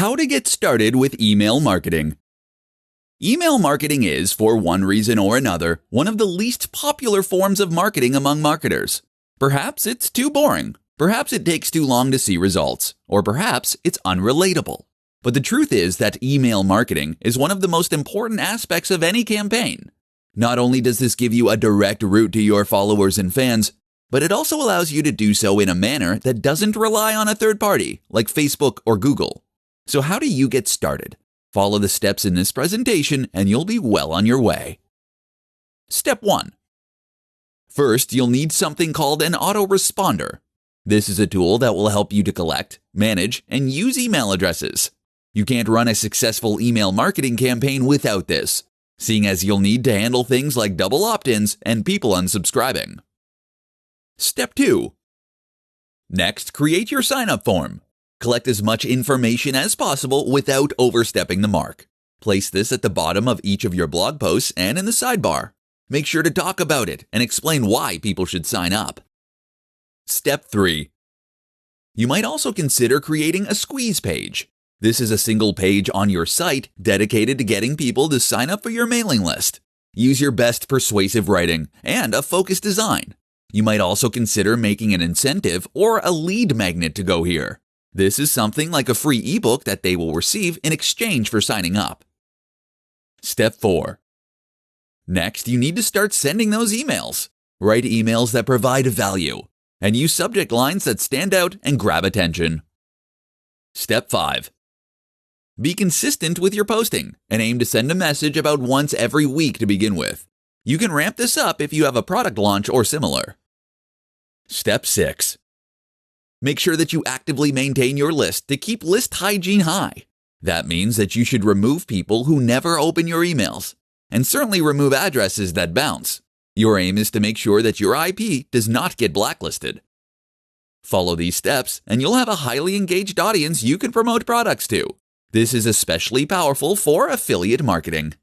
How to get started with email marketing. Email marketing is, for one reason or another, one of the least popular forms of marketing among marketers. Perhaps it's too boring, perhaps it takes too long to see results, or perhaps it's unrelatable. But the truth is that email marketing is one of the most important aspects of any campaign. Not only does this give you a direct route to your followers and fans, but it also allows you to do so in a manner that doesn't rely on a third party, like Facebook or Google. So how do you get started? Follow the steps in this presentation and you'll be well on your way. Step 1. First, you'll need something called an autoresponder. This is a tool that will help you to collect, manage, and use email addresses. You can't run a successful email marketing campaign without this, seeing as you'll need to handle things like double opt-ins and people unsubscribing. Step 2. Next, create your sign-up form. Collect as much information as possible without overstepping the mark. Place this at the bottom of each of your blog posts and in the sidebar. Make sure to talk about it and explain why people should sign up. Step 3. You might also consider creating a squeeze page. This is a single page on your site dedicated to getting people to sign up for your mailing list. Use your best persuasive writing and a focused design. You might also consider making an incentive or a lead magnet to go here. This is something like a free ebook that they will receive in exchange for signing up. Step 4. Next, you need to start sending those emails. Write emails that provide value and use subject lines that stand out and grab attention. Step 5. Be consistent with your posting and aim to send a message about once every week to begin with. You can ramp this up if you have a product launch or similar. Step 6. Make sure that you actively maintain your list to keep list hygiene high. That means that you should remove people who never open your emails, and certainly remove addresses that bounce. Your aim is to make sure that your IP does not get blacklisted. Follow these steps, and you'll have a highly engaged audience you can promote products to. This is especially powerful for affiliate marketing.